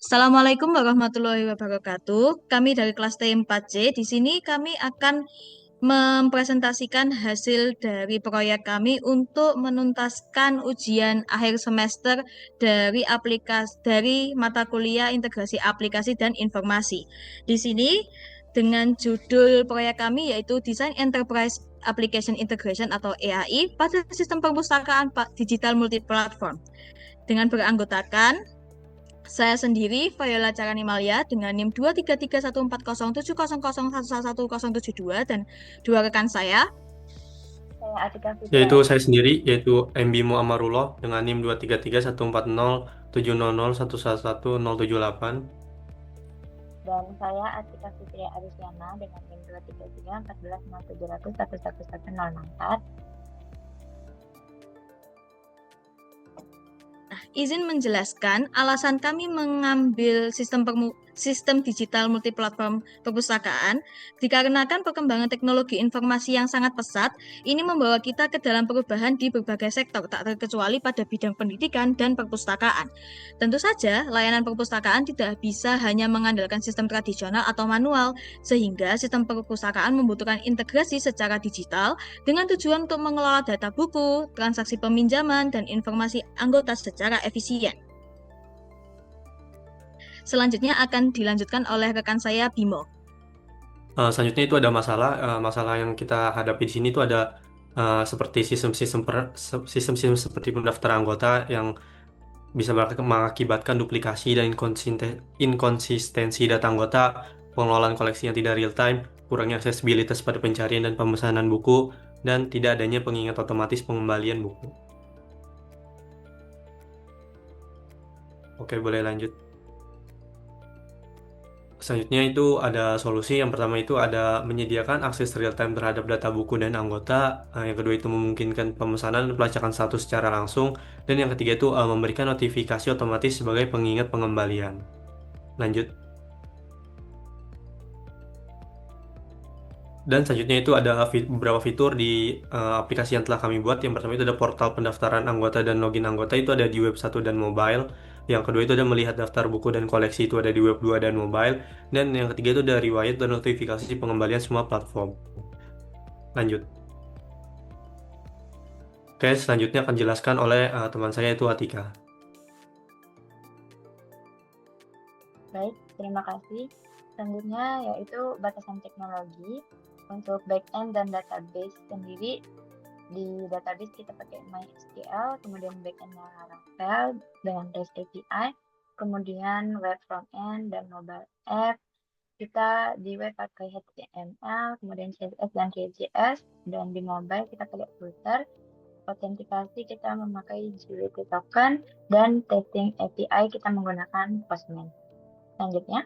Assalamualaikum warahmatullahi wabarakatuh. Kami dari kelas T4C. Di sini kami akan mempresentasikan hasil dari proyek kami untuk menuntaskan ujian akhir semester dari mata kuliah Integrasi Aplikasi dan Informasi. Di sini dengan judul proyek kami yaitu Design Enterprise Application Integration atau EAI pada sistem perpustakaan digital multiplatform dengan beranggotakan saya sendiri, Viola Carani Malia, dengan NIM 233140700111172 dan dua rekan saya. Saya Atika Fitria Yaitu saya sendiri, yaitu MBimo Amarullah dengan NIM 233140700111178. dan saya Atika Fitria Arusiana dengan NIM 233141070111164. Izin menjelaskan alasan kami mengambil sistem digital multiplatform perpustakaan dikarenakan perkembangan teknologi informasi yang sangat pesat ini membawa kita ke dalam perubahan di berbagai sektor tak terkecuali pada bidang pendidikan dan perpustakaan. Tentu saja layanan perpustakaan tidak bisa hanya mengandalkan sistem tradisional atau manual sehingga sistem perpustakaan membutuhkan integrasi secara digital dengan tujuan untuk mengelola data buku, transaksi peminjaman, dan informasi anggota secara efisien. Selanjutnya akan dilanjutkan oleh rekan saya Bimo. Selanjutnya itu ada masalah yang kita hadapi di sini itu ada seperti sistem-sistem seperti pendaftaran anggota yang bisa mengakibatkan duplikasi dan inkonsistensi data anggota, pengelolaan koleksi yang tidak real time, kurangnya aksesibilitas pada pencarian dan pemesanan buku, dan tidak adanya pengingat otomatis pengembalian buku. Oke, boleh lanjut. Selanjutnya itu ada solusi. Yang pertama itu ada menyediakan akses real time terhadap data buku dan anggota. Yang kedua itu memungkinkan pemesanan dan pelacakan status secara langsung. Dan yang ketiga itu memberikan notifikasi otomatis sebagai pengingat pengembalian. Lanjut. Dan selanjutnya itu ada beberapa fitur di aplikasi yang telah kami buat. Yang pertama itu ada portal pendaftaran anggota dan login anggota itu ada di web 1 dan mobile. Yang kedua itu ada melihat daftar buku dan koleksi itu ada di web 2 dan mobile. Dan yang ketiga itu ada riwayat dan notifikasi pengembalian semua platform. Lanjut. Oke, selanjutnya akan dijelaskan oleh teman saya itu Atika. Baik, terima kasih. Selanjutnya yaitu batasan teknologi. Untuk backend dan database sendiri, di database kita pakai MySQL, kemudian backendnya Laravel dengan REST API, kemudian web frontend dan mobile app. Kita di web pakai HTML, kemudian CSS dan JS, dan di mobile kita pakai Flutter. Autentikasi kita memakai JWT token, dan testing API kita menggunakan Postman. Selanjutnya.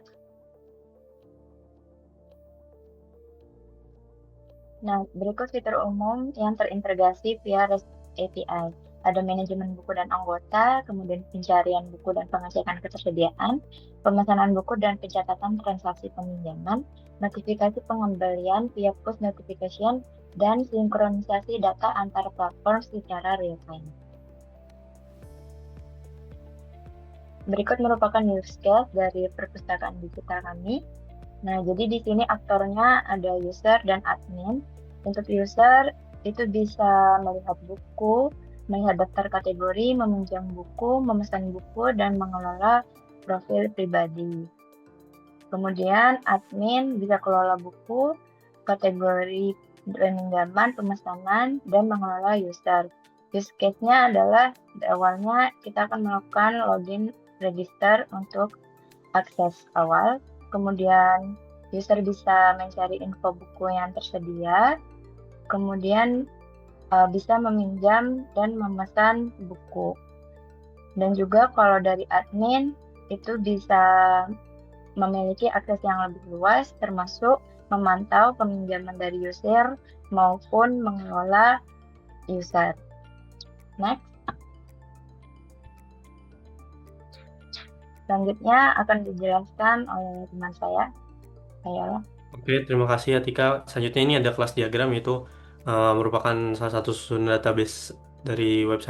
Nah, berikut fitur umum yang terintegrasi via REST API. Ada manajemen buku dan anggota, kemudian pencarian buku dan pengecekan ketersediaan, pemesanan buku dan pencatatan transaksi peminjaman, notifikasi pengembalian via push notification, dan sinkronisasi data antar platform secara real time. Berikut merupakan use case dari perpustakaan digital kami. Nah, jadi di sini aktornya ada user dan admin. Untuk user itu bisa melihat buku, melihat daftar kategori, meminjam buku, memesan buku, dan mengelola profil pribadi. Kemudian admin bisa kelola buku, kategori peminjaman, pemesanan, dan mengelola user. Use case-nya adalah awalnya kita akan melakukan login register untuk akses awal. Kemudian user bisa mencari info buku yang tersedia, kemudian bisa meminjam dan memesan buku. Dan juga kalau dari admin itu bisa memiliki akses yang lebih luas, termasuk memantau peminjaman dari user maupun mengelola user. Next. Selanjutnya akan dijelaskan oleh teman saya. Ayolah. Oke, terima kasih Atika. Selanjutnya ini ada kelas diagram yaitu merupakan salah satu susunan database dari web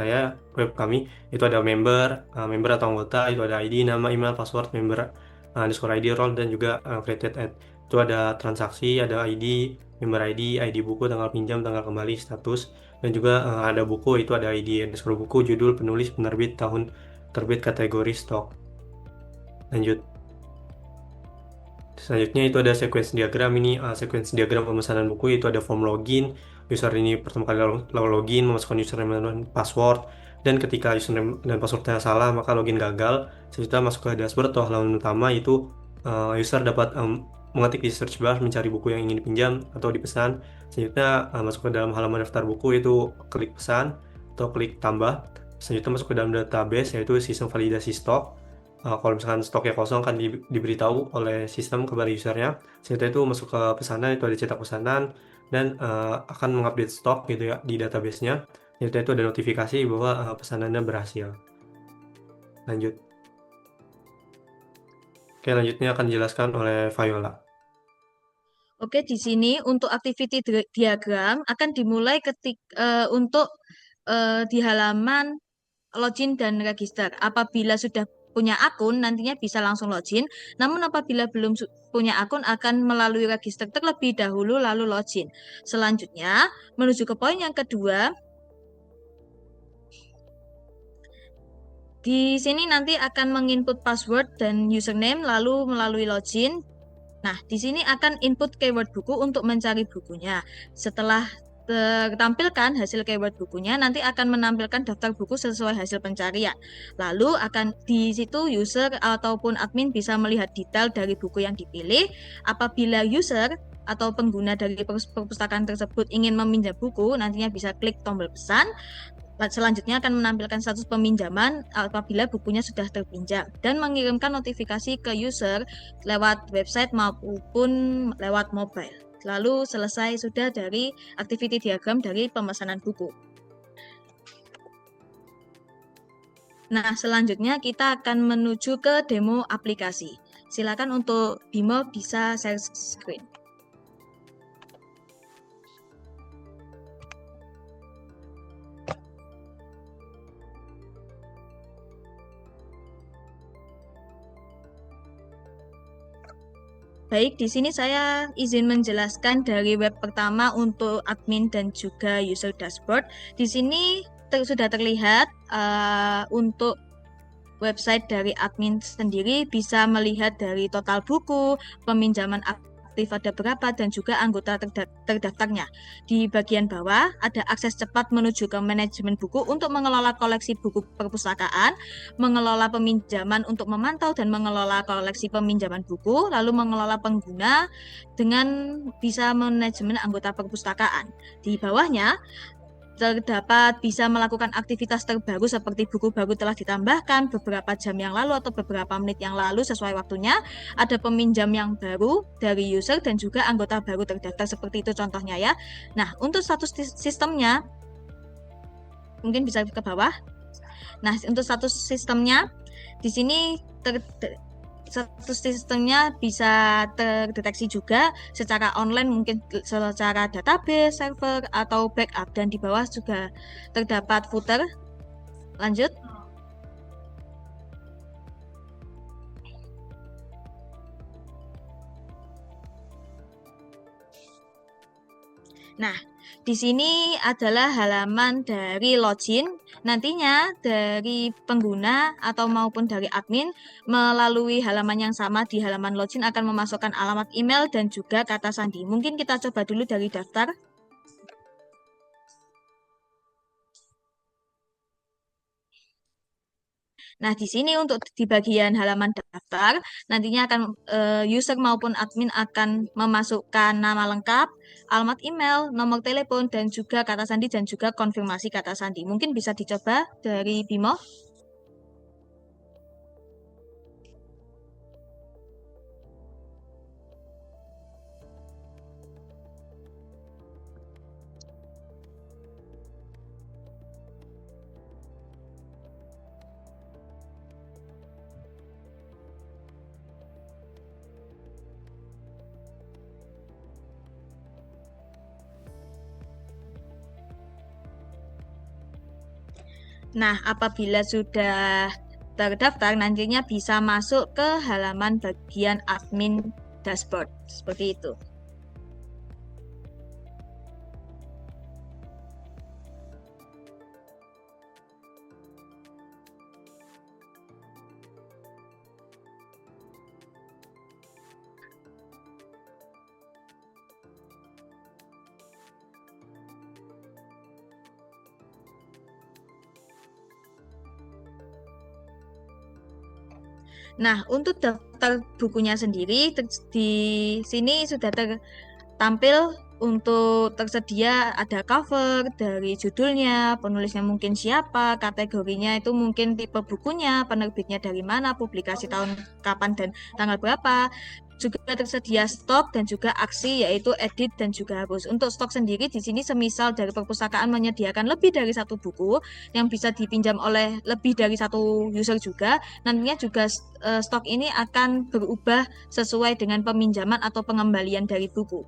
kami itu ada member atau anggota, itu ada ID, nama, email, password, member, underscore ID, role, dan juga created ad. Itu ada transaksi, ada ID, member ID, ID buku, tanggal pinjam, tanggal kembali, status, dan juga ada buku, itu ada ID underscore buku, judul, penulis, penerbit, tahun terbit, kategori, stok. Lanjut. Selanjutnya itu ada sequence diagram. Ini sequence diagram pemesanan buku, itu ada form login. User ini pertama kali login, memasukkan username dan password. Dan ketika username dan passwordnya salah, maka login gagal. Selanjutnya masuk ke dashboard atau halaman utama, itu user dapat mengetik di search bar mencari buku yang ingin dipinjam atau dipesan. Selanjutnya masuk ke dalam halaman daftar buku, itu klik pesan atau klik tambah. Selanjutnya masuk ke dalam database, yaitu sistem validasi stok. Kalau misalkan stoknya kosong kan diberitahu oleh sistem kepada usernya. Setelah itu masuk ke pesanan, itu ada cetak pesanan dan akan mengupdate stok gitu ya di database-nya. Setelah itu ada notifikasi bahwa pesanannya berhasil. Lanjut. Oke, lanjutnya akan dijelaskan oleh Viola. Oke, di sini untuk activity diagram akan dimulai untuk di halaman login dan register. Apabila sudah punya akun, nantinya bisa langsung login. Namun apabila belum punya akun, akan melalui register terlebih dahulu, lalu login. Selanjutnya, menuju ke poin yang kedua. Di sini nanti akan menginput password dan username, lalu melalui login. Nah, di sini akan input keyword buku untuk mencari bukunya. Setelah tertampilkan hasil keyword bukunya, nanti akan menampilkan daftar buku sesuai hasil pencarian. Lalu akan di situ user ataupun admin bisa melihat detail dari buku yang dipilih. Apabila user atau pengguna dari perpustakaan tersebut ingin meminjam buku, nantinya bisa klik tombol pesan. Selanjutnya akan menampilkan status peminjaman apabila bukunya sudah terpinjam dan mengirimkan notifikasi ke user lewat website maupun lewat mobile. Lalu selesai sudah dari activity diagram dari pemesanan buku. Nah, selanjutnya kita akan menuju ke demo aplikasi. Silakan untuk Bimo bisa share screen. Baik, di sini saya izin menjelaskan dari web pertama untuk admin dan juga user dashboard. Di sini sudah terlihat untuk website dari admin sendiri bisa melihat dari total buku, peminjaman aktif ada berapa, dan juga anggota terdaftarnya. Di bagian bawah ada akses cepat menuju ke manajemen buku untuk mengelola koleksi buku perpustakaan, mengelola peminjaman untuk memantau dan mengelola koleksi peminjaman buku, lalu mengelola pengguna dengan bisa manajemen anggota perpustakaan. Di bawahnya terdapat bisa melakukan aktivitas terbaru seperti buku baru telah ditambahkan beberapa jam yang lalu atau beberapa menit yang lalu sesuai waktunya. Ada peminjam yang baru dari user dan juga anggota baru terdaftar seperti itu contohnya ya. Nah, untuk status sistemnya mungkin bisa ke bawah. Nah, untuk status sistemnya di sini status sistemnya bisa terdeteksi juga secara online, mungkin secara database, server, atau backup. Dan di bawah juga terdapat footer. Lanjut. Nah, di sini adalah halaman dari login. Nantinya dari pengguna atau maupun dari admin melalui halaman yang sama di halaman login akan memasukkan alamat email dan juga kata sandi. Mungkin kita coba dulu dari daftar. Nah, di sini untuk di bagian halaman daftar, nantinya akan user maupun admin akan memasukkan nama lengkap, alamat email, nomor telepon, dan juga kata sandi dan juga konfirmasi kata sandi. Mungkin bisa dicoba dari Bimo. Nah, apabila sudah terdaftar, nantinya bisa masuk ke halaman bagian admin dashboard. Seperti itu. Nah, untuk daftar bukunya sendiri, di sini sudah tertampil untuk tersedia ada cover dari judulnya, penulisnya mungkin siapa, kategorinya itu mungkin tipe bukunya, penerbitnya dari mana, publikasi tahun kapan dan tanggal berapa. Juga tersedia stok dan juga aksi yaitu edit dan juga hapus. Untuk stok sendiri di sini semisal dari perpustakaan menyediakan lebih dari satu buku yang bisa dipinjam oleh lebih dari satu user juga, nantinya juga stok ini akan berubah sesuai dengan peminjaman atau pengembalian dari buku.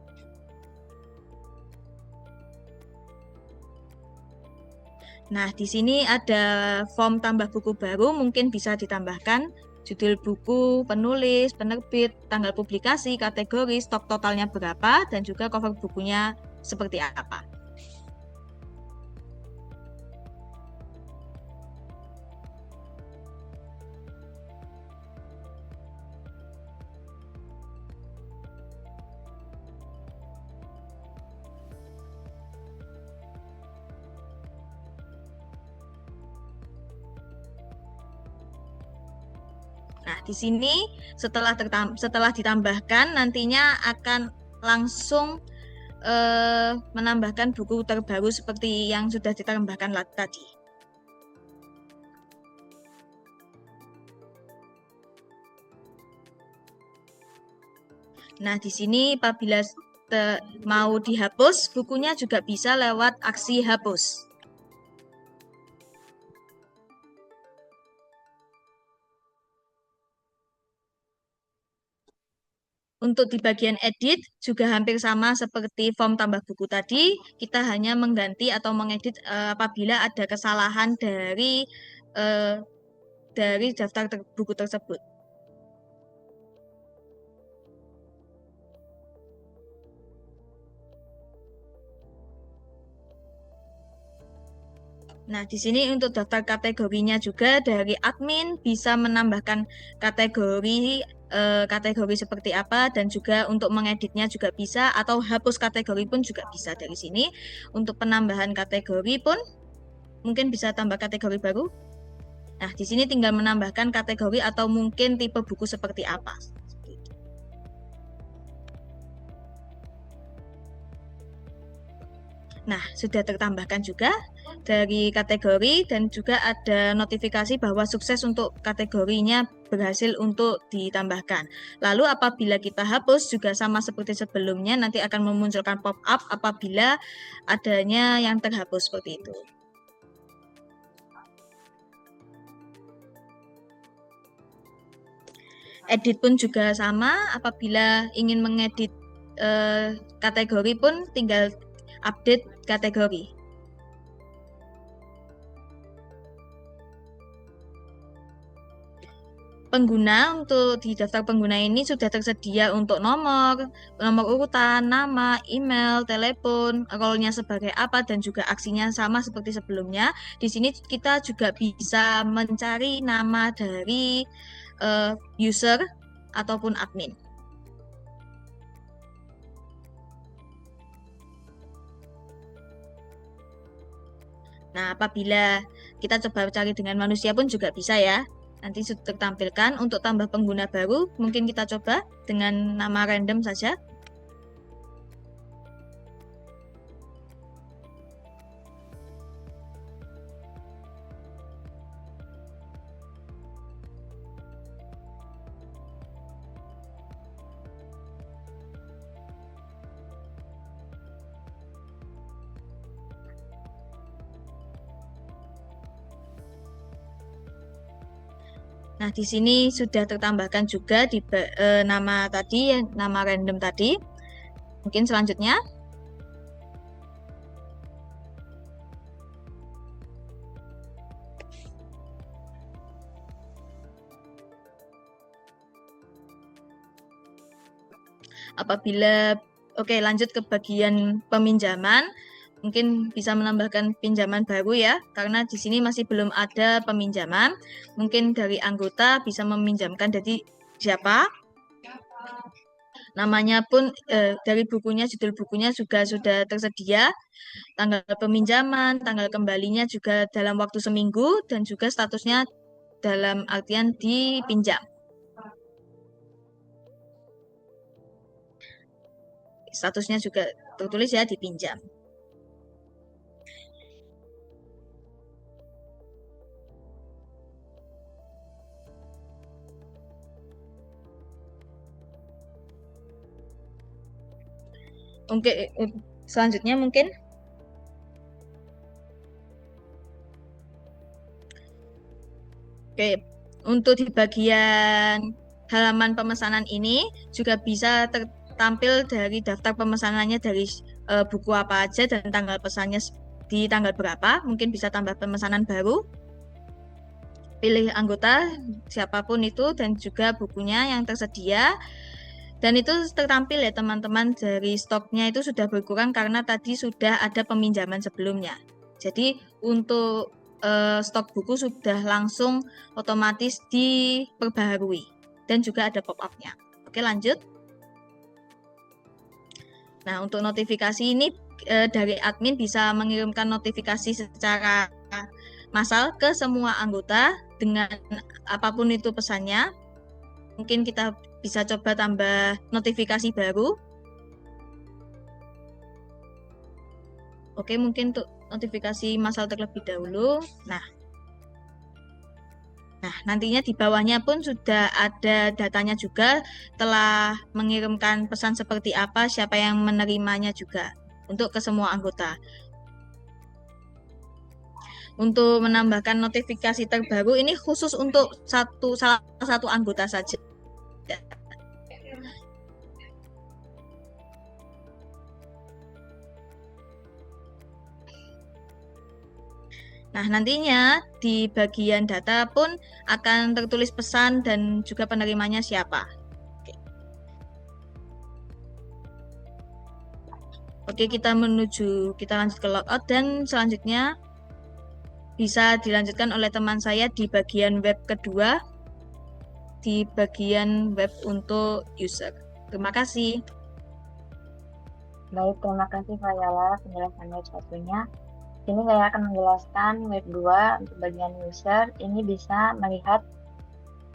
Nah, di sini ada form tambah buku baru, mungkin bisa ditambahkan judul buku, penulis, penerbit, tanggal publikasi, kategori, stok totalnya berapa, dan juga cover bukunya seperti apa. Nah, di sini setelah ditambahkan nantinya akan langsung menambahkan buku terbaru seperti yang sudah ditambahkan tadi. Nah, di sini apabila mau dihapus, bukunya juga bisa lewat aksi hapus. Untuk di bagian edit juga hampir sama seperti form tambah buku tadi, kita hanya mengganti atau mengedit apabila ada kesalahan dari daftar buku tersebut. Nah, di sini untuk daftar kategorinya juga dari admin bisa menambahkan kategori seperti apa dan juga untuk mengeditnya juga bisa atau hapus kategori pun juga bisa dari sini. Untuk penambahan kategori pun mungkin bisa tambah kategori baru. Nah, di sini tinggal menambahkan kategori atau mungkin tipe buku seperti apa. Nah, sudah tertambahkan juga dari kategori dan juga ada notifikasi bahwa sukses untuk kategorinya berhasil untuk ditambahkan. Lalu apabila kita hapus juga sama seperti sebelumnya, nanti akan memunculkan pop-up apabila adanya yang terhapus seperti itu. Edit pun juga sama, apabila ingin mengedit kategori pun tinggal update kategori. Pengguna untuk di daftar pengguna ini sudah tersedia untuk nomor urutan, nama, email, telepon, role-nya sebagai apa dan juga aksinya sama seperti sebelumnya. Di sini kita juga bisa mencari nama dari user ataupun admin. Nah, apabila kita coba cari dengan manusia pun juga bisa ya. Nanti sudah tertampilkan untuk tambah pengguna baru, mungkin kita coba dengan nama random saja. Nah, di sini sudah tertambahkan juga di nama tadi, nama random tadi. Mungkin selanjutnya. Lanjut ke bagian peminjaman. Mungkin bisa menambahkan pinjaman baru ya, karena di sini masih belum ada peminjaman. Mungkin dari anggota bisa meminjamkan dari siapa? Namanya pun dari bukunya, judul bukunya juga sudah tersedia. Tanggal peminjaman, tanggal kembalinya juga dalam waktu seminggu, dan juga statusnya dalam artian dipinjam. Statusnya juga tertulis ya, dipinjam. Oke, selanjutnya mungkin untuk di bagian halaman pemesanan ini juga bisa tertampil dari daftar pemesanannya dari buku apa aja dan tanggal pesannya di tanggal berapa. Mungkin bisa tambah pemesanan baru. Pilih anggota siapapun itu dan juga bukunya yang tersedia. Dan itu tertampil ya teman-teman, dari stoknya itu sudah berkurang karena tadi sudah ada peminjaman sebelumnya. Jadi untuk stok buku sudah langsung otomatis diperbaharui dan juga ada pop-up-nya. Oke, lanjut. Nah, untuk notifikasi ini dari admin bisa mengirimkan notifikasi secara massal ke semua anggota dengan apapun itu pesannya. Mungkin kita bisa coba tambah notifikasi baru. Oke, mungkin untuk notifikasi massal terlebih dahulu. Nah, nantinya di bawahnya pun sudah ada datanya juga, telah mengirimkan pesan seperti apa, siapa yang menerimanya juga untuk ke semua anggota. Untuk menambahkan notifikasi terbaru ini khusus untuk salah satu anggota saja. Nah, nantinya di bagian data pun akan tertulis pesan dan juga penerimanya siapa. Oke, kita lanjut ke logout dan selanjutnya bisa dilanjutkan oleh teman saya di bagian web kedua, di bagian web untuk user. Terima kasih. Baik, terima kasih Fayala penjelasan web satunya. Sini saya akan menjelaskan web 2 untuk bagian user. Ini bisa melihat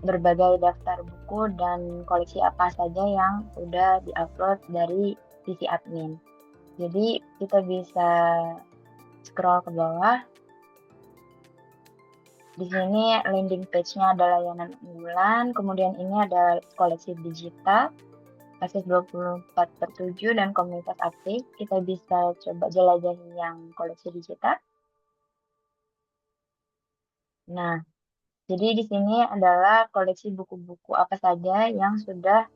berbagai daftar buku dan koleksi apa saja yang sudah diupload dari sisi admin. Jadi kita bisa scroll ke bawah. Di sini landing page-nya ada layanan unggulan, kemudian ini ada koleksi digital, akses 24/7 dan komunitas aktif. Kita bisa coba jelajahi yang koleksi digital. Nah, jadi di sini adalah koleksi buku-buku apa saja yang sudah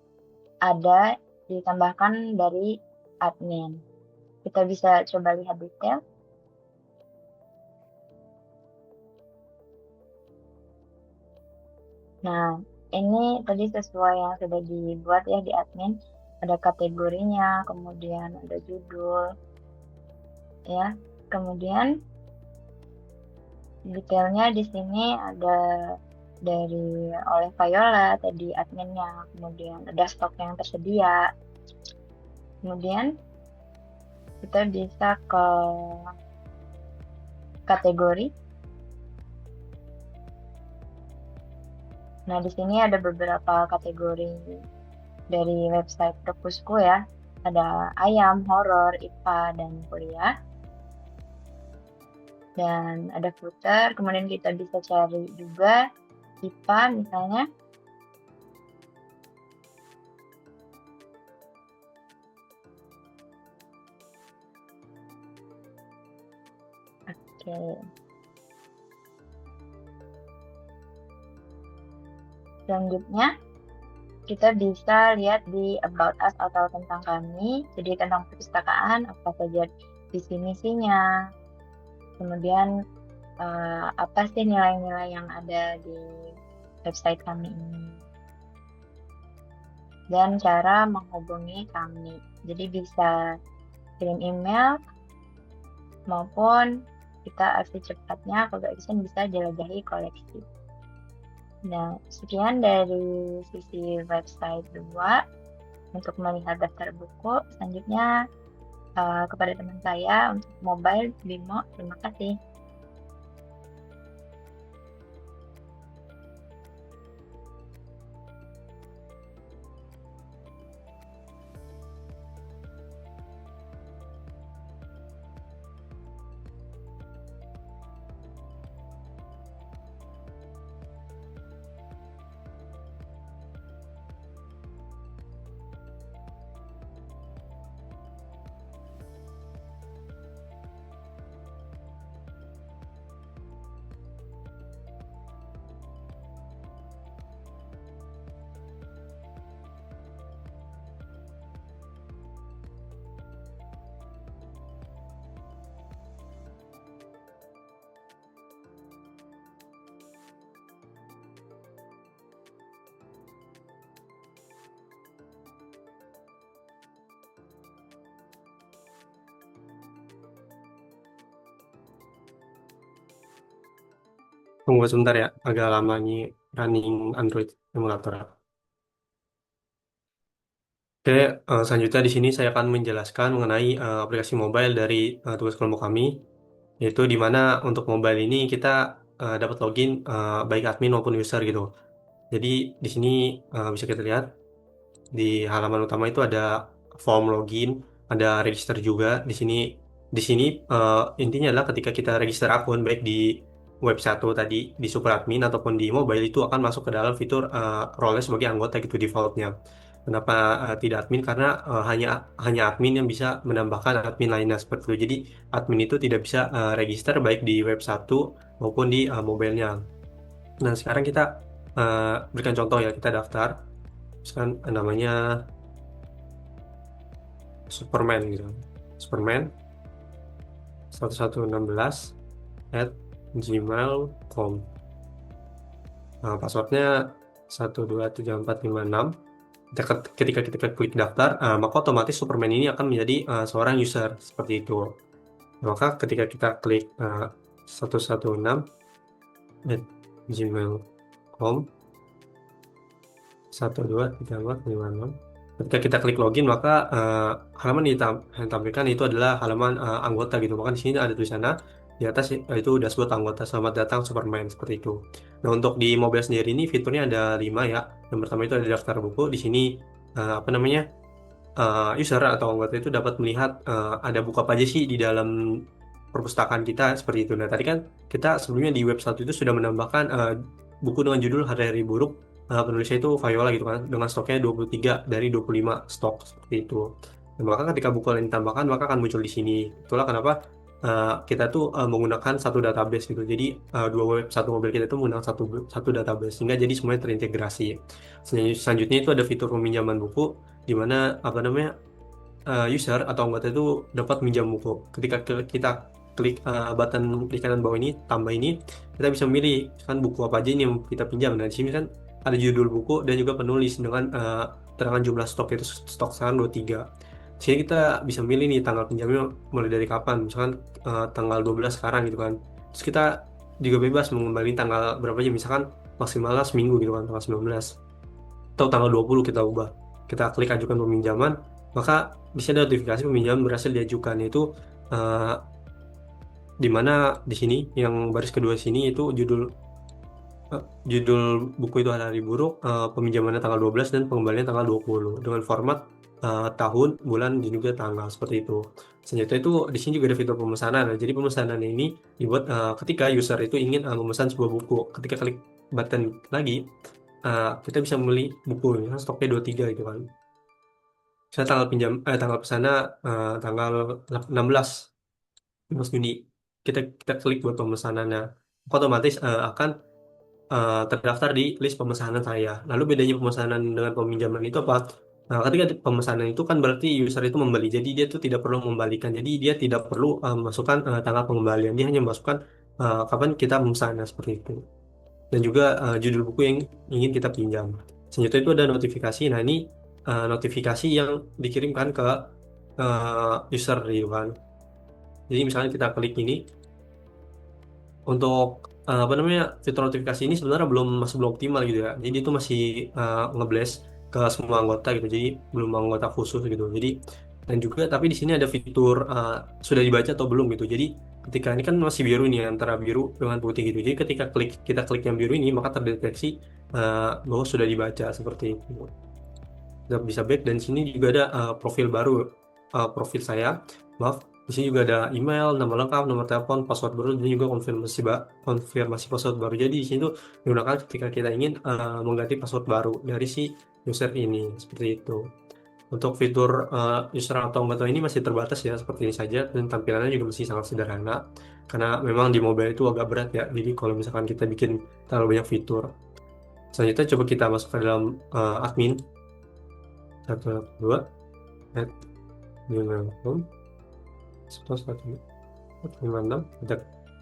ada ditambahkan dari admin. Kita bisa coba lihat detail. Nah, ini tadi sesuai yang sudah dibuat ya di admin. Ada kategorinya, kemudian ada judul, ya. Kemudian detailnya di sini ada dari oleh Viola tadi adminnya, kemudian ada stok yang tersedia. Kemudian kita bisa ke kategori. Nah, di sini ada beberapa kategori dari website Perpusku ya. Ada ayam, horor, IPA, dan kuliah. Dan ada footer, kemudian kita bisa cari juga IPA misalnya. Oke. Selanjutnya, kita bisa lihat di About Us atau tentang kami, jadi tentang perpustakaan, apa saja visi misinya, kemudian apa sih nilai-nilai yang ada di website kami ini. dan cara menghubungi kami. Jadi bisa kirim email maupun kita aksi cepatnya kalau bisa jelajahi koleksi. Nah, sekian dari sisi website 2. Untuk melihat daftar buku, selanjutnya kepada teman saya untuk mobile Bimo. Terima kasih. Tunggu sebentar ya, agak lama ini running Android emulator. Oke, selanjutnya di sini saya akan menjelaskan mengenai aplikasi mobile dari tugas kelompok kami, yaitu di mana untuk mobile ini kita dapat login baik admin maupun user gitu. Jadi di sini bisa kita lihat di halaman utama itu ada form login, ada register juga. Di sini intinya adalah ketika kita register akun baik di web 1 tadi di super admin ataupun di mobile itu akan masuk ke dalam fitur role sebagai anggota gitu defaultnya. Kenapa tidak admin? Karena hanya hanya admin yang bisa menambahkan admin lainnya seperti itu. Jadi admin itu tidak bisa register baik di web 1 maupun di mobilenya. Nah, sekarang kita berikan contoh ya, kita daftar. Misalkan namanya Superman gitu. Superman 1116@gmail.com. Nah, passwordnya 123456. Ketika kita klik daftar, maka otomatis Superman ini akan menjadi seorang user seperti itu. Maka ketika kita klik 116@gmail.com 123456. Ketika kita klik login, maka halaman yang ditampilkan itu adalah halaman anggota gitu. Maka di sini ada tulisannya di atas itu dashboard anggota. Selamat datang Superman seperti itu. Nah, untuk di mobile sendiri ini fiturnya ada 5 ya. Yang pertama itu ada daftar buku. Di sini apa namanya user atau anggota itu dapat melihat ada buku apa aja sih di dalam perpustakaan kita seperti itu. Nah, tadi kan kita sebelumnya di web 1 itu sudah menambahkan buku dengan judul Hari-Hari Buruk, penulisnya itu Viola gitu kan, dengan stoknya 23 dari 25 stok seperti itu. Nah, maka ketika buku lain ditambahkan maka akan muncul di sini. Itulah kenapa kita tuh menggunakan satu database gitu. Jadi dua web satu mobil kita itu menggunakan satu satu database sehingga jadi semuanya terintegrasi. Selanjutnya itu ada fitur peminjaman buku di mana apa namanya user atau anggota itu dapat minjam buku. Ketika kita klik button di kanan bawah ini, tambah ini, kita bisa memilih kan buku apa aja ini yang kita pinjam. Nah, di sini kan ada judul buku dan juga penulis dengan terangan jumlah stok, itu stok sekarang 23. Di sini kita bisa milih nih tanggal pinjamnya mulai dari kapan, misalkan tanggal 12 sekarang gitu kan. Terus kita juga bebas mengembalikan tanggal berapa aja, misalkan maksimalnya seminggu gitu kan, tanggal 19 atau tanggal 20 kita ubah. Kita klik ajukan peminjaman, maka bisa ada notifikasi peminjaman berhasil diajukan, yaitu eh, di mana di sini yang baris kedua sini itu judul buku itu Hari Buruk, peminjamannya tanggal 12 dan pengembalian tanggal 20 dengan format tahun, bulan, dan juga tanggal seperti itu. Selanjutnya itu di sini juga ada fitur pemesanan. Nah, jadi pemesanan ini dibuat ketika user itu ingin memesan sebuah buku. Ketika klik button lagi, kita bisa membeli buku ini kan stoknya 23 gitu kan. Saya tanggal pesannya tanggal 16 Juni. Kita klik buat pemesanannya. Otomatis akan terdaftar di list pemesanan saya. Lalu bedanya pemesanan dengan peminjaman itu apa? Nah, ketika pemesanan itu kan berarti user itu membeli. Jadi dia tuh tidak perlu membalikan. Jadi dia tidak perlu masukkan tanggal pengembalian. Dia hanya masukkan kapan kita memesannya seperti itu. Dan juga judul buku yang ingin kita pinjam. Selanjutnya itu ada notifikasi. Nah, ini notifikasi yang dikirimkan ke user gitu kan. Jadi misalnya kita klik ini untuk apa namanya, fitur notifikasi ini sebenarnya masih belum optimal gitu ya. Jadi itu masih ngeblast ke semua anggota gitu. Jadi belum anggota khusus gitu. Jadi dan juga tapi di sini ada fitur sudah dibaca atau belum gitu. Jadi ketika ini kan masih biru nih antara biru dengan putih gitu. Jadi ketika kita klik yang biru ini maka terdeteksi bahwa sudah dibaca seperti itu. Udah bisa back dan sini juga ada profil baru, profil saya, maaf. Di sini juga ada email, nama lengkap, nomor telepon, password baru, dan juga konfirmasi password baru. Jadi di sini tuh digunakan ketika kita ingin mengganti password baru dari si user ini, seperti itu. Untuk fitur user atau anggota ini masih terbatas ya, seperti ini saja, dan tampilannya juga masih sangat sederhana, karena memang di mobile itu agak berat ya. Jadi kalau misalkan kita bikin terlalu banyak fitur. Selanjutnya coba kita masuk ke dalam admin. 1, 2, add new home 1, 1, 5, 6.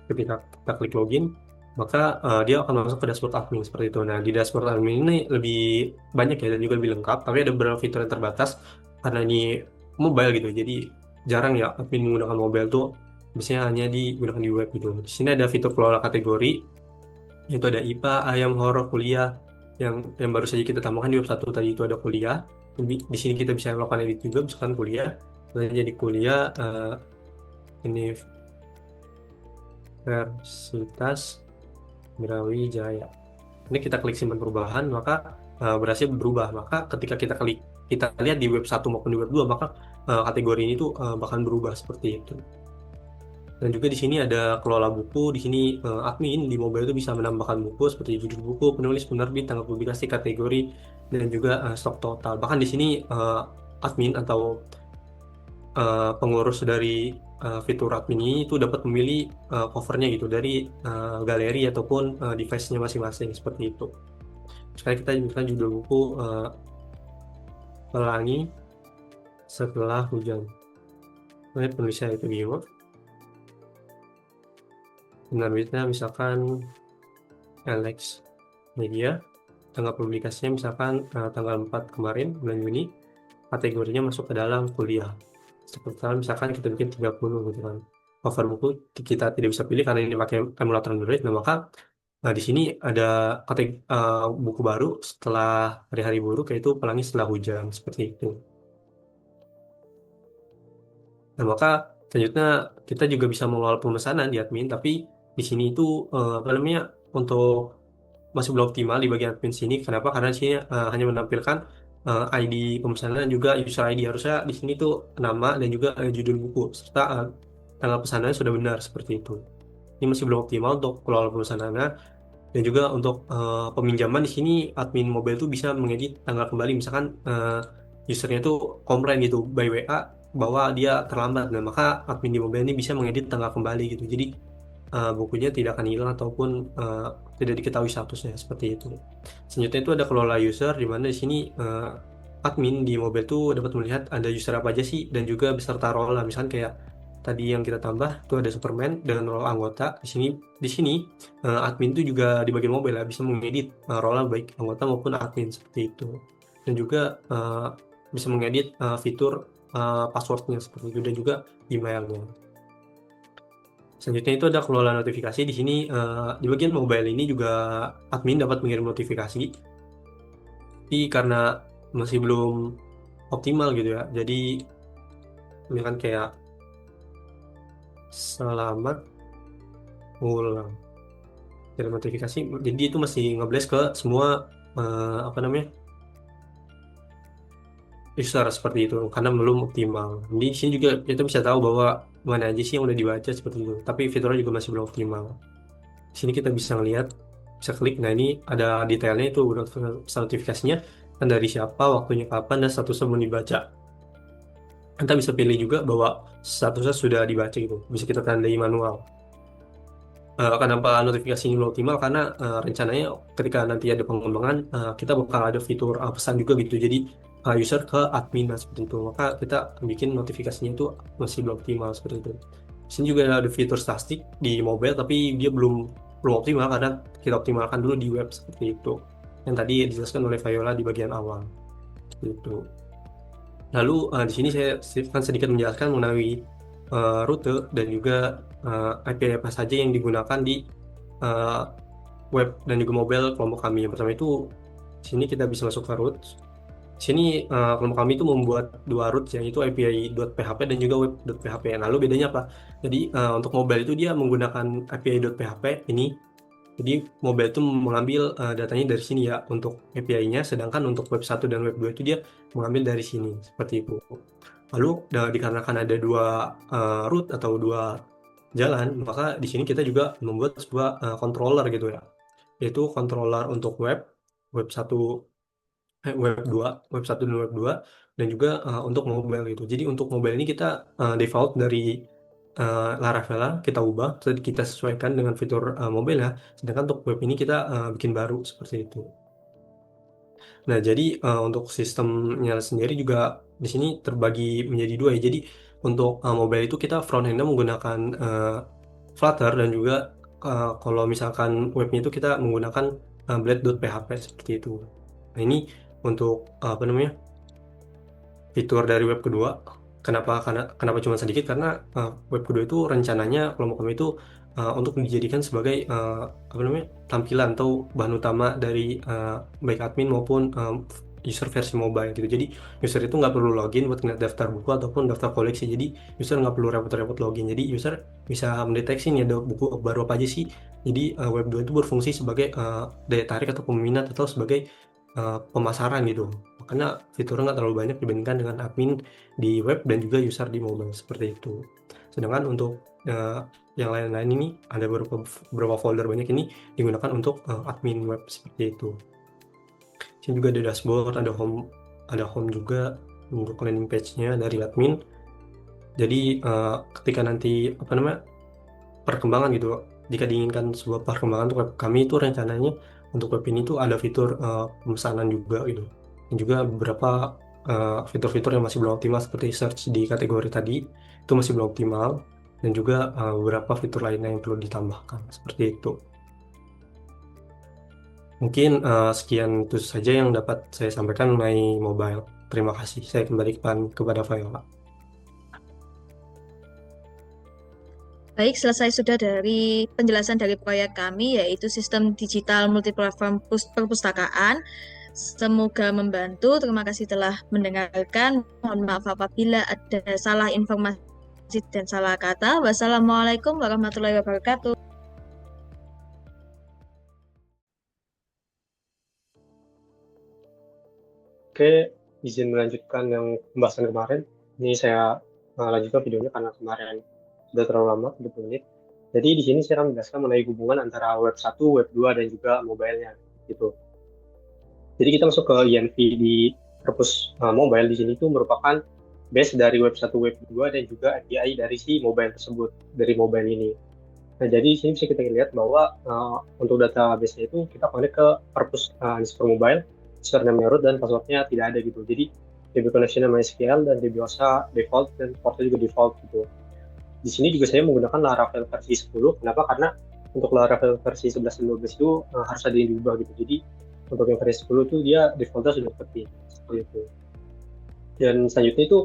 Ketika kita klik login, maka dia akan masuk ke dashboard admin seperti itu. Nah, di dashboard admin ini lebih banyak ya dan juga lebih lengkap, tapi ada beberapa fitur yang terbatas karena ini mobile gitu. Jadi jarang ya admin menggunakan mobile tuh, biasanya hanya digunakan di web gitu. Di sini ada fitur kelola kategori, yaitu ada IPA, ayam, horor, kuliah, yang baru saja kita tambahkan di web 1 tadi itu ada kuliah. Di sini kita bisa melakukan edit juga, misalkan kuliah, jadi kuliah Universitas Brawijaya. Ini kita klik simpan perubahan, maka berhasil berubah. Maka ketika kita lihat di web 1 maupun di web 2, maka kategori ini tuh bahkan berubah seperti itu. Dan juga di sini ada kelola buku. Di sini admin di mobile itu bisa menambahkan buku seperti judul buku, penulis, penerbit, tanggal publikasi, kategori, dan juga stok total. Bahkan di sini admin atau pengurus dari fitur admin ini itu dapat memilih covernya gitu dari galeri ataupun device-nya masing-masing seperti itu. Sekarang kita misalkan judul buku Pelangi Setelah Hujan. Ini penulisnya itu Bimo. Penerbitnya misalkan Alex Media. Tanggal publikasinya misalkan tanggal 4 kemarin, bulan Juni. Kategorinya masuk ke dalam kuliah. Seperti misalkan kita bikin 30 gitu kan. Cover buku kita tidak bisa pilih karena ini pakai emulator Android. Nah, maka di sini ada buku baru setelah hari-hari buruk, yaitu Pelangi Setelah Hujan, seperti itu. Nah, maka selanjutnya kita juga bisa mengelola pemesanan di admin, tapi di sini itu apa namanya, untuk masih belum optimal di bagian admin sini. Kenapa? Karena di sini hanya menampilkan ID pemesanan dan juga user ID. Harusnya di sini tuh nama dan juga judul buku serta tanggal pesanannya sudah benar seperti itu. Ini masih belum optimal untuk kelola pemesanannya. Dan juga untuk peminjaman di sini admin mobile tuh bisa mengedit tanggal kembali. Misalkan usernya tuh komplain gitu by WA bahwa dia terlambat. Nah, maka admin di mobile ini bisa mengedit tanggal kembali gitu. Jadi bukunya tidak akan hilang ataupun tidak diketahui statusnya seperti itu. Selanjutnya itu ada kelola user, di mana di sini admin di mobile tuh dapat melihat ada user apa aja sih dan juga beserta role. Misalkan kayak tadi yang kita tambah itu ada Superman dengan role anggota. Di sini admin itu juga di bagian mobile ya, bisa mengedit role baik anggota maupun admin seperti itu. Dan juga bisa mengedit fitur passwordnya seperti itu dan juga emailnya. Selanjutnya itu ada kelola notifikasi. Di sini di bagian mobile ini juga admin dapat mengirim notifikasi. Tapi karena masih belum optimal gitu ya. Jadi ini kan kayak selamat ulang. Kirim notifikasi. Jadi itu masih ngeblast ke semua apa namanya, user seperti itu karena belum optimal. Jadi di sini juga kita bisa tahu bahwa mana aja sih yang udah dibaca seperti itu. Tapi fiturnya juga masih belum optimal. Di sini kita bisa lihat, bisa klik. Nah, ini ada detailnya itu notifikasinya dan dari siapa, waktunya kapan, dan statusnya belum dibaca. Kita bisa pilih juga bahwa statusnya sudah dibaca gitu. Bisa kita tandai manual. Kenapa notifikasi ini belum optimal? Karena rencananya ketika nanti ada pengembangan, kita bakal ada fitur pesan juga gitu. Jadi user ke admin seperti itu. Maka kita bikin notifikasinya itu masih belum optimal seperti itu. Di sini juga ada fitur statistik di mobile, tapi dia belum optimal karena kita optimalkan dulu di web seperti itu. Yang tadi dijelaskan oleh Viola di bagian awal. gitu. Lalu di sini saya akan sedikit menjelaskan mengenai rute dan juga IP apa saja yang digunakan di web dan juga mobile kelompok kami. Yang pertama itu sini kita bisa masuk ke root. Sini kelompok kami itu membuat dua root, yaitu API.php dan juga web.php. Lalu bedanya apa? Jadi untuk mobile itu dia menggunakan API.php ini. Jadi mobile itu mengambil datanya dari sini ya untuk API-nya, sedangkan untuk web 1 dan web 2 itu dia mengambil dari sini, seperti itu. Lalu dikarenakan ada dua root atau dua jalan, maka di sini kita juga membuat sebuah controller gitu ya, yaitu controller untuk web 1, web 1 dan web 2, dan juga untuk mobile gitu. Jadi untuk mobile ini kita default dari Laravel kita ubah, kita sesuaikan dengan fitur mobile ya. Sedangkan untuk web ini kita bikin baru seperti itu. Nah, jadi untuk sistemnya sendiri juga di sini terbagi menjadi dua ya. Jadi untuk mobile itu kita front end-nya menggunakan Flutter, dan juga kalau misalkan webnya itu kita menggunakan Blade.php seperti itu. Nah, ini untuk apa namanya, fitur dari web kedua. Kenapa cuma sedikit? Karena web kedua itu rencananya kelompok kami itu untuk dijadikan sebagai apa namanya, tampilan atau bahan utama dari baik admin maupun user versi mobile gitu. Jadi user itu nggak perlu login buat ngeliat daftar buku ataupun daftar koleksi. Jadi user nggak perlu repot-repot login. Jadi user bisa mendeteksi nih ada buku baru apa aja sih. Jadi web 2 itu berfungsi sebagai daya tarik atau peminat, atau sebagai pemasaran gitu. Makanya fiturnya nggak terlalu banyak dibandingkan dengan admin di web dan juga user di mobile seperti itu. Sedangkan untuk yang lain-lain ini ada beberapa folder banyak ini digunakan untuk admin web seperti itu. Sini juga ada dashboard, ada home juga untuk landing page-nya dari admin. Jadi ketika nanti apa namanya, perkembangan gitu, jika diinginkan sebuah perkembangan untuk web kami itu rencananya untuk web ini tuh ada fitur pemesanan juga gitu, dan juga beberapa fitur-fitur yang masih belum optimal seperti search di kategori tadi itu masih belum optimal, dan juga beberapa fitur lainnya yang perlu ditambahkan seperti itu. Mungkin sekian itu saja yang dapat saya sampaikan mengenai mobile. Terima kasih. Saya kembalikan kepada Viola. Baik, selesai sudah dari penjelasan dari proyek kami, yaitu sistem digital multiplatform perpustakaan. Semoga membantu. Terima kasih telah mendengarkan. Mohon maaf apabila ada salah informasi dan salah kata. Wassalamualaikum warahmatullahi wabarakatuh. Oke, izin melanjutkan yang pembahasan kemarin. Ini saya lanjutkan videonya karena kemarin sudah terlalu lama, 30 menit. Jadi di sini saya akan menjelaskan mengenai hubungan antara web 1, web 2, dan juga mobile-nya gitu. Jadi kita masuk ke INV di perpus mobile. Di sini itu merupakan base dari web 1, web 2, dan juga API dari si mobile tersebut, dari mobile ini. Nah, jadi di sini bisa kita lihat bahwa untuk database-nya itu kita connect ke perpus Underscore mobile, username root, dan password-nya tidak ada gitu. Jadi DB connection MySQL dan DB OSA default, dan portnya juga default gitu. Di sini juga saya menggunakan Laravel versi 10. Kenapa? Karena untuk Laravel versi 11 dan 12 itu harus ada yang diubah gitu. Jadi untuk yang versi 10 itu dia defaultnya sudah seperti itu. Dan selanjutnya itu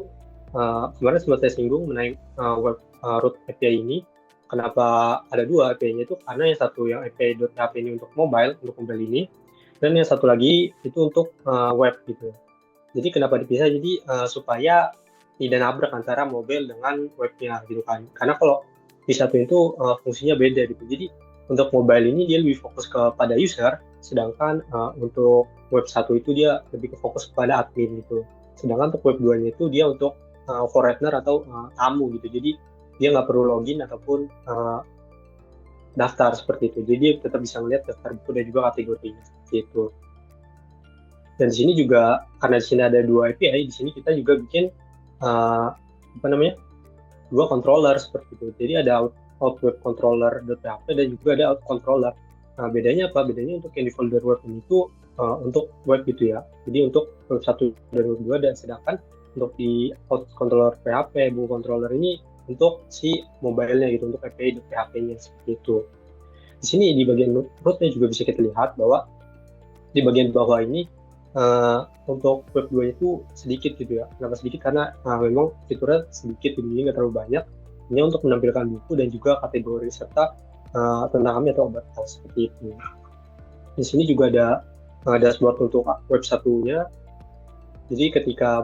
kemarin sempat saya singgung mengenai web root API ini. Kenapa ada dua API-nya itu? Karena yang satu yang API.php ini untuk mobile ini, dan yang satu lagi itu untuk web gitu. Jadi kenapa dipisah? Jadi supaya tidak nabrak antara mobile dengan webnya gitu kan. Karena kalau di satu itu fungsinya beda gitu. Jadi untuk mobile ini dia lebih fokus kepada user, sedangkan untuk web 1 itu dia lebih fokus kepada admin gitu. Sedangkan untuk web 2-nya itu dia untuk foreigner atau tamu gitu. Jadi dia nggak perlu login ataupun daftar seperti itu. Jadi dia tetap bisa melihat daftar buku dan juga kategorinya seperti itu. Dan di sini juga karena di sini ada dua API, di sini kita juga bikin dua controller seperti itu. Jadi ada out web controller.php dan juga ada out controller. Nah, bedanya apa? Bedanya untuk yang di folder web ini itu untuk web gitu ya. Jadi untuk web 1 dan web 2, dan sedangkan untuk di out controller PHP, buku controller ini untuk si mobile-nya gitu, untuk API.php-nya seperti itu. Di sini di bagian root-nya juga bisa kita lihat bahwa di bagian bawah ini Untuk web 2 itu sedikit gitu ya. Kenapa sedikit? Karena memang fiturnya sedikit, jadi nggak terlalu banyak. Hanya untuk menampilkan buku dan juga kategori serta tentang kami atau obat seperti itu. Di sini juga ada dashboard untuk web satunya. Jadi ketika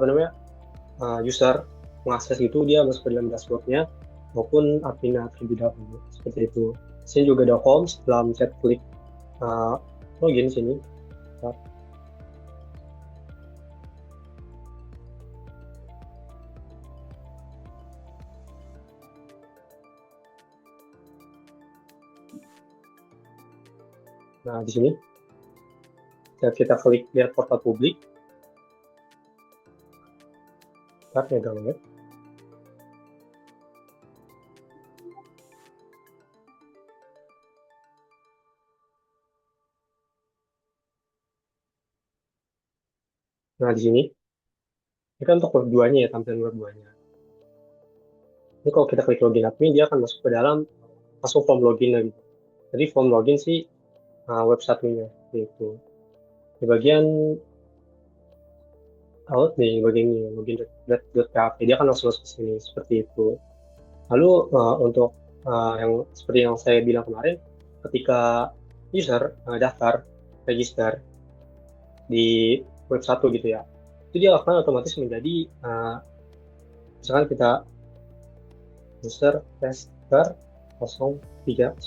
user mengakses itu, dia masuk ke dalam dashboardnya maupun adminnya terlebih dahulu seperti itu. Di sini juga ada home. Setelah mencet klik login sini. Nah, di sini kita klik lihat portal publik. Start ya download. Nah, di sini ini kan untuk web 2-nya ya, tampilan web 2-nya. Ini kalau kita klik login admin, dia akan masuk ke dalam, masuk form login lagi. Jadi form login sih web satunya, yaitu di bagian nih, bagian ini, login.php, dia akan langsung masuk ke sini, seperti itu. Lalu untuk yang seperti yang saya bilang kemarin, ketika user daftar, register di web 1 gitu ya, itu dia akan otomatis menjadi misalkan kita user tester 0304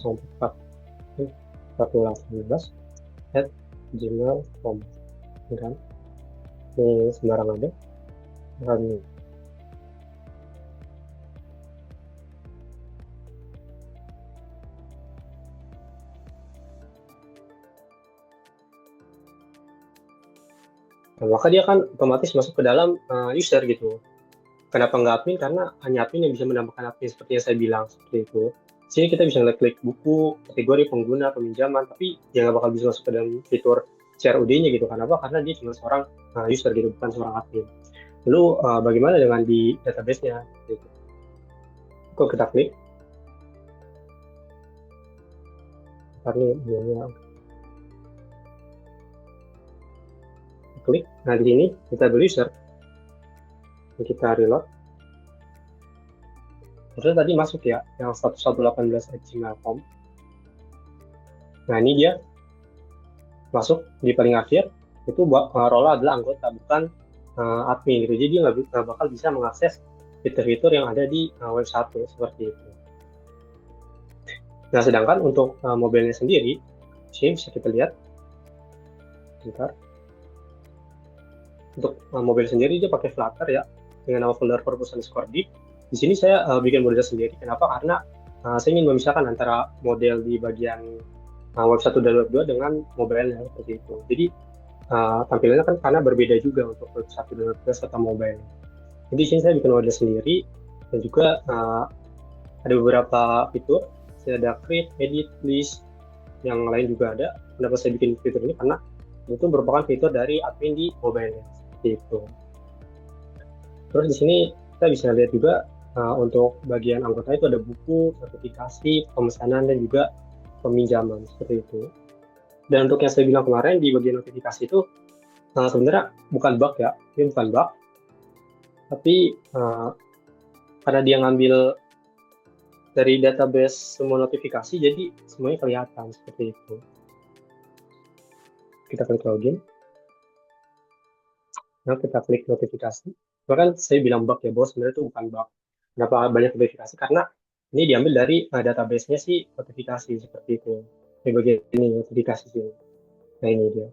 @gmail.com kan, ini sembarang ada kan. Nah, maka dia akan otomatis masuk ke dalam user gitu. Kenapa nggak admin? Karena hanya admin yang bisa menambahkan admin seperti yang saya bilang, seperti itu. Di sini kita bisa ngeklik buku, kategori pengguna, peminjaman, tapi dia nggak bakal bisa masuk ke dalam fitur CRUD-nya gitu. Kenapa? Karena dia cuma seorang user gitu, bukan seorang admin. Lalu bagaimana dengan di database-nya? Gitu. Kalau kita klik, klik. Nah, di sini kita user, kita reload. Terus tadi masuk ya, yang 1118@gmail.com. Nah, ini dia masuk di paling akhir, itu role adalah anggota, bukan admin gitu. Jadi dia nggak bakal bisa mengakses fitur-fitur yang ada di web 1 seperti itu. Nah, sedangkan untuk mobilenya sendiri, sini bisa kita lihat. Bentar. Untuk mobil sendiri dia pakai Flutter ya, dengan nama folder purpose underscore div. Di sini saya bikin model sendiri. Kenapa? Karena saya ingin memisahkan antara model di bagian web 1 dan web 2 dengan mobile-nya seperti itu. Jadi tampilannya kan karena berbeda juga untuk web 1 dan web 2 serta mobile. Jadi di sini saya bikin model sendiri, dan juga ada beberapa fitur. Saya ada create, edit, list, yang lain juga ada. Kenapa saya bikin fitur ini? Karena itu merupakan fitur dari admin di mobile-nya seperti itu. Terus di sini kita bisa lihat juga untuk bagian anggota itu ada buku, sertifikasi, pemesanan, dan juga peminjaman seperti itu. Dan untuk yang saya bilang kemarin di bagian notifikasi itu sebenarnya bukan bug ya, ini bukan bug, tapi karena dia ngambil dari database semua notifikasi, jadi semuanya kelihatan seperti itu. Kita klik login. Nah, kita klik notifikasi. Bahkan saya bilang bug ya, bahwa sebenarnya itu bukan bug. Kenapa banyak notifikasi? Karena ini diambil dari database-nya sih notifikasi seperti itu. Di bagian ini notifikasi sih. Nah, ini dia.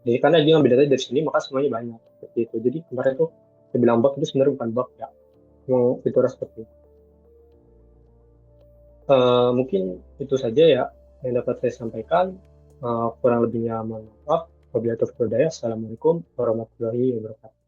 Jadi karena dia ngambil data dari sini, maka semuanya banyak seperti itu. Jadi kemarin tuh saya bilang bug itu sebenarnya bukan bug ya. Memang fiturnya seperti itu. Mungkin itu saja ya yang dapat saya sampaikan. Kurang lebihnya mohon maaf. Wabillahi taufiq wal hidayah. Assalamualaikum warahmatullahi wabarakatuh.